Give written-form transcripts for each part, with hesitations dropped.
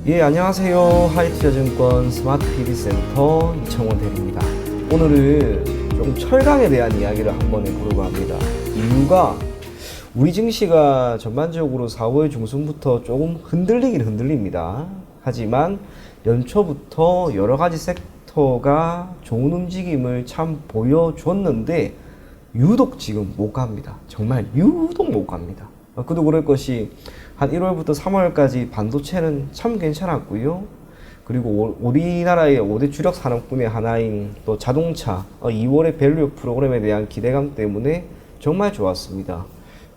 예, 안녕하세요. 하이투자증권 스마트 PB센터 이청원 대리입니다. 오늘은 좀 철강에 대한 이야기를 한번 해보려고 합니다. 이유가 우리 증시가 전반적으로 4월 중순부터 조금 흔들리긴 흔들립니다. 하지만 연초부터 여러 가지 섹터가 좋은 움직임을 참 보여줬는데 유독 지금 못 갑니다. 정말 유독 못 갑니다. 그도 그럴 것이 한 1월부터 3월까지 반도체는 참 괜찮았고요. 그리고 우리나라의 5대 주력 산업군의 하나인 또 자동차 2월의 밸류 프로그램에 대한 기대감 때문에 정말 좋았습니다.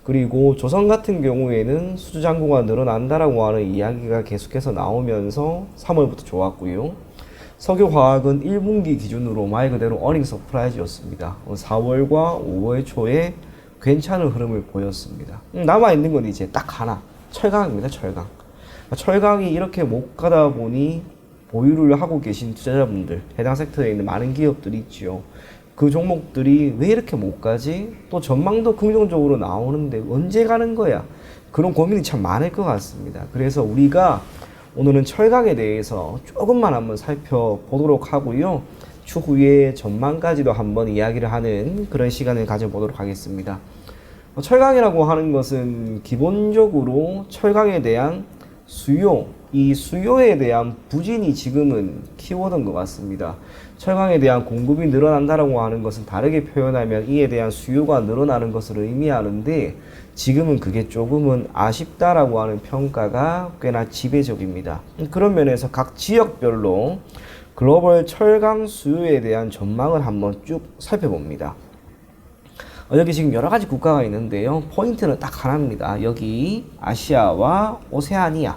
그리고 조선 같은 경우에는 수주 잔고가 늘어난다라고 하는 이야기가 계속해서 나오면서 3월부터 좋았고요. 석유화학은 1분기 기준으로 말 그대로 어닝 서프라이즈였습니다. 4월과 5월 초에 괜찮은 흐름을 보였습니다. 남아있는 건 이제 딱 하나, 철강입니다. 철강. 철강이 이렇게 못 가다 보니 보유를 하고 계신 투자자분들, 해당 섹터에 있는 많은 기업들이 있지요. 그 종목들이 왜 이렇게 못 가지? 또 전망도 긍정적으로 나오는데 언제 가는 거야? 그런 고민이 참 많을 것 같습니다. 그래서 우리가 오늘은 철강에 대해서 조금만 한번 살펴보도록 하고요. 추후에 전망까지도 한번 이야기를 하는 그런 시간을 가져보도록 하겠습니다. 철강이라고 하는 것은 기본적으로 철강에 대한 수요, 이 수요에 대한 부진이 지금은 키워드인 것 같습니다. 철강에 대한 공급이 늘어난다고 하는 것은 다르게 표현하면 이에 대한 수요가 늘어나는 것을 의미하는데 지금은 그게 조금은 아쉽다라고 하는 평가가 꽤나 지배적입니다. 그런 면에서 각 지역별로 글로벌 철강 수요에 대한 전망을 한번 쭉 살펴봅니다. 여기 지금 여러 가지 국가가 있는데요. 포인트는 딱 하나입니다. 여기 아시아와 오세아니아.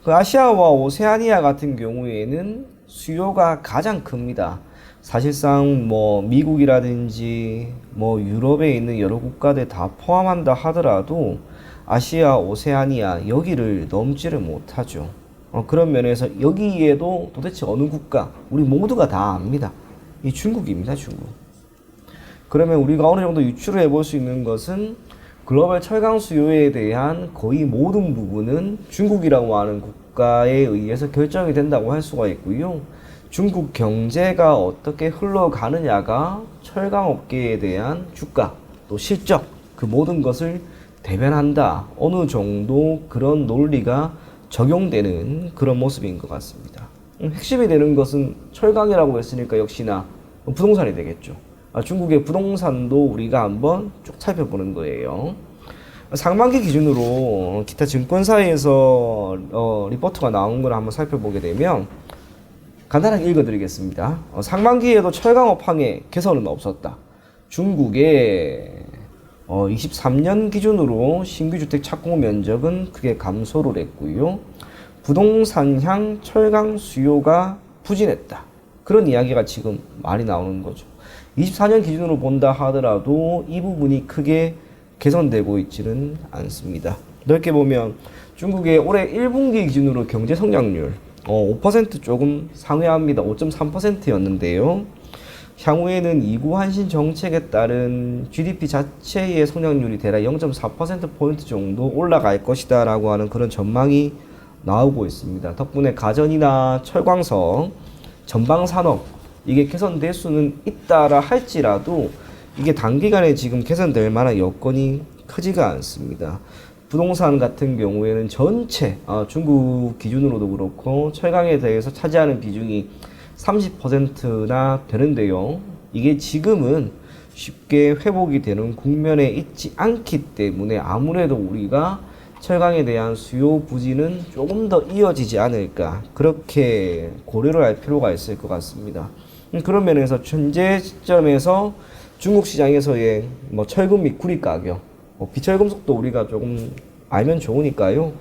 그 아시아와 오세아니아 같은 경우에는 수요가 가장 큽니다. 사실상 뭐 미국이라든지 뭐 유럽에 있는 여러 국가들 다 포함한다 하더라도 아시아, 오세아니아 여기를 넘지를 못하죠. 그런 면에서 여기에도 도대체 어느 국가, 우리 모두가 다 압니다. 이 중국입니다. 중국. 그러면 우리가 어느 정도 유추를 해볼 수 있는 것은 글로벌 철강 수요에 대한 거의 모든 부분은 중국이라고 하는 국가에 의해서 결정이 된다고 할 수가 있고요. 중국 경제가 어떻게 흘러가느냐가 철강 업계에 대한 주가, 또 실적, 그 모든 것을 대변한다. 어느 정도 그런 논리가 적용되는 그런 모습인 것 같습니다. 핵심이 되는 것은 철강이라고 했으니까 역시나 부동산이 되겠죠. 중국의 부동산도 우리가 한번 쭉 살펴보는 거예요. 상반기 기준으로 기타 증권사에서 리포트가 나온 걸 한번 살펴보게 되면 간단하게 읽어드리겠습니다. 상반기에도 철강 업황에 개선은 없었다. 중국의 23년 기준으로 신규 주택 착공 면적은 크게 감소를 했고요. 부동산향 철강 수요가 부진했다. 그런 이야기가 지금 많이 나오는 거죠. 24년 기준으로 본다 하더라도 이 부분이 크게 개선되고 있지는 않습니다. 넓게 보면 중국의 올해 1분기 기준으로 경제 성장률 5% 조금 상회합니다. 5.3%였는데요. 향후에는 이구 한신 정책에 따른 GDP 자체의 성장률이 대략 0.4%포인트 정도 올라갈 것이다 라고 하는 그런 전망이 나오고 있습니다. 덕분에 가전이나 철광석, 전방산업 이게 개선될 수는 있다라 할지라도 이게 단기간에 지금 개선될 만한 여건이 크지가 않습니다. 부동산 같은 경우에는 전체 중국 기준으로도 그렇고 철강에 대해서 차지하는 비중이 30%나 되는데요. 이게 지금은 쉽게 회복이 되는 국면에 있지 않기 때문에 아무래도 우리가 철강에 대한 수요 부진은 조금 더 이어지지 않을까 그렇게 고려를 할 필요가 있을 것 같습니다. 그런 면에서 현재 시점에서 중국 시장에서의 철금 및 구리 가격, 비철금속도 우리가 조금 알면 좋으니까요.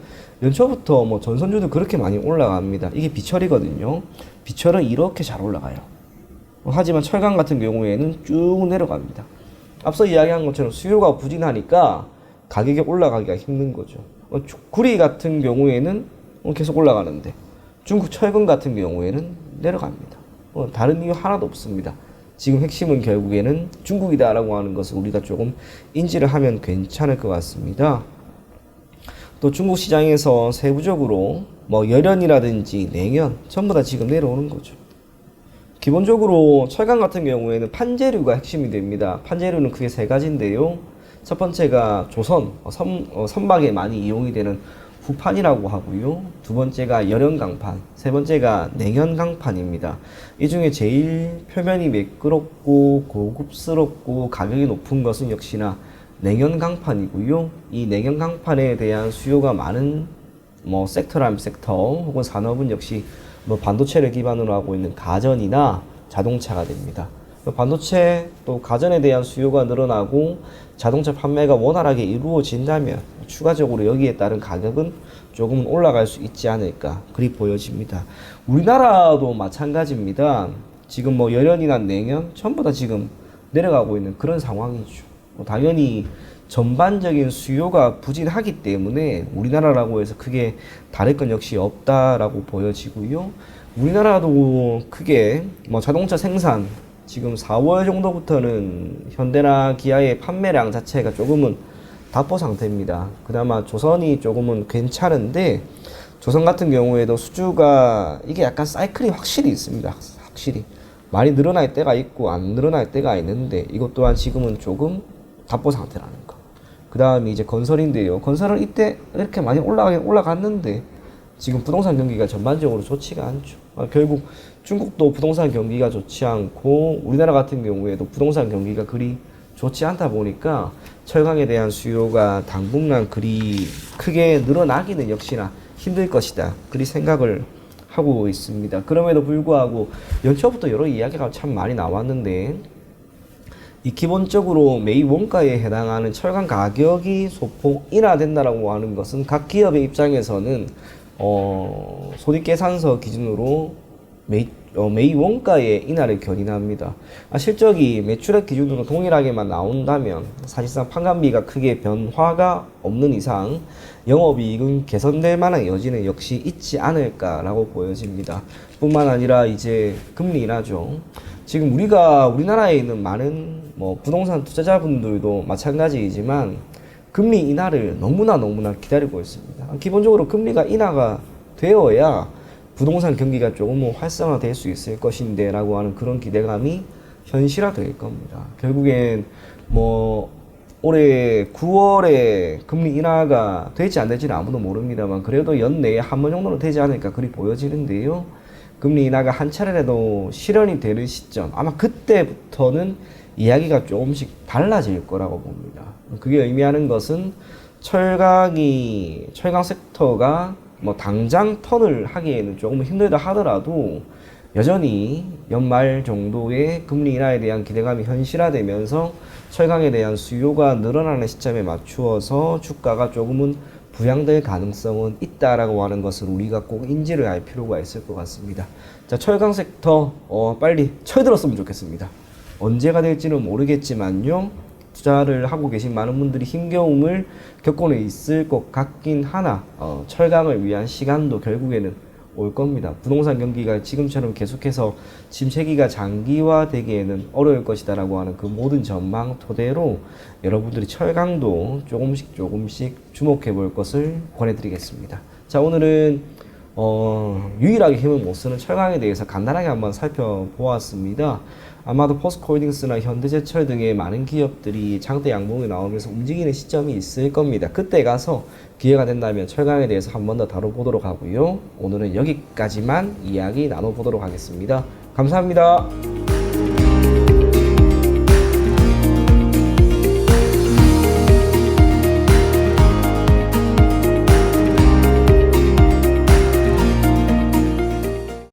연초부터 전선주도 그렇게 많이 올라갑니다. 이게 비철이거든요. 비철은 이렇게 잘 올라가요. 하지만 철강 같은 경우에는 쭉 내려갑니다. 앞서 이야기한 것처럼 수요가 부진하니까 가격이 올라가기가 힘든 거죠. 구리 같은 경우에는 계속 올라가는데 중국 철금 같은 경우에는 내려갑니다. 다른 이유 하나도 없습니다. 지금 핵심은 결국에는 중국이다라고 하는 것을 우리가 조금 인지를 하면 괜찮을 것 같습니다. 또 중국 시장에서 세부적으로 뭐 열연이라든지 냉연 전부 다 지금 내려오는 거죠. 기본적으로 철강 같은 경우에는 판재류가 핵심이 됩니다. 판재류는 크게 세 가지인데요. 첫 번째가 조선, 선박에 많이 이용이 되는 후판이라고 하고요. 두 번째가 열연강판, 세 번째가 냉연강판입니다. 이 중에 제일 표면이 매끄럽고 고급스럽고 가격이 높은 것은 역시나 냉연강판이고요. 이 냉연강판에 대한 수요가 많은 섹터라면 섹터 혹은 산업은 역시 반도체를 기반으로 하고 있는 가전이나 자동차가 됩니다. 반도체 또 가전에 대한 수요가 늘어나고 자동차 판매가 원활하게 이루어진다면 추가적으로 여기에 따른 가격은 조금 올라갈 수 있지 않을까 그리 보여집니다. 우리나라도 마찬가지입니다. 지금 열연이나 냉연 전부 다 지금 내려가고 있는 그런 상황이죠. 당연히 전반적인 수요가 부진하기 때문에 우리나라라고 해서 크게 다를 건 역시 없다라고 보여지고요. 우리나라도 크게 자동차 생산 지금 4월 정도부터는 현대나 기아의 판매량 자체가 조금은 답보 상태입니다. 그나마 조선이 조금은 괜찮은데 조선 같은 경우에도 수주가 이게 약간 사이클이 확실히 있습니다. 확실히 많이 늘어날 때가 있고 안 늘어날 때가 있는데 이것 또한 지금은 조금 답보 상태라는 거. 그 다음에 이제 건설인데요. 건설은 이때 이렇게 많이 올라갔는데 지금 부동산 경기가 전반적으로 좋지가 않죠. 결국 중국도 부동산 경기가 좋지 않고 우리나라 같은 경우에도 부동산 경기가 그리 좋지 않다 보니까 철강에 대한 수요가 당분간 그리 크게 늘어나기는 역시나 힘들 것이다. 그리 생각을 하고 있습니다. 그럼에도 불구하고 연초부터 여러 이야기가 참 많이 나왔는데 이 기본적으로 매입 원가에 해당하는 철강 가격이 소폭 인하된다라고 하는 것은 각 기업의 입장에서는 손익계산서 기준으로 매입 원가의 인하를 견인합니다. 실적이 매출액 기준으로 동일하게만 나온다면 사실상 판관비가 크게 변화가 없는 이상 영업이익은 개선될 만한 여지는 역시 있지 않을까라고 보여집니다. 뿐만 아니라 이제 금리 인하죠. 지금 우리나라에 있는 많은 부동산 투자자분들도 마찬가지이지만 금리 인하를 너무나 기다리고 있습니다. 기본적으로 금리가 인하가 되어야 부동산 경기가 조금은 활성화될 수 있을 것인데 라고 하는 그런 기대감이 현실화될 겁니다. 결국엔 올해 9월에 금리 인하가 될지 안 될지는 아무도 모릅니다만 그래도 연내에 한 번 정도는 되지 않을까 그리 보여지는데요. 금리 인하가 한 차례라도 실현이 되는 시점 아마 그때부터는 이야기가 조금씩 달라질 거라고 봅니다. 그게 의미하는 것은 철강 섹터가 당장 턴을 하기에는 조금 힘들다 하더라도 여전히 연말 정도의 금리 인하에 대한 기대감이 현실화되면서 철강에 대한 수요가 늘어나는 시점에 맞추어서 주가가 조금은 부양될 가능성은 있다라고 하는 것을 우리가 꼭 인지를 할 필요가 있을 것 같습니다. 자, 철강 섹터 빨리 철들었으면 좋겠습니다. 언제가 될지는 모르겠지만요. 투자를 하고 계신 많은 분들이 힘겨움을 겪고는 있을 것 같긴 하나 철강을 위한 시간도 결국에는 올 겁니다. 부동산 경기가 지금처럼 계속해서 침체기가 장기화되기에는 어려울 것이다 라고 하는 그 모든 전망 토대로 여러분들이 철강도 조금씩 주목해 볼 것을 권해드리겠습니다. 자, 오늘은 유일하게 힘을 못 쓰는 철강에 대해서 간단하게 한번 살펴보았습니다. 아마도 포스코홀딩스나 현대제철 등의 많은 기업들이 장대 양봉이 나오면서 움직이는 시점이 있을 겁니다. 그때 가서 기회가 된다면 철강에 대해서 한 번 더 다뤄보도록 하고요. 오늘은 여기까지만 이야기 나눠보도록 하겠습니다. 감사합니다.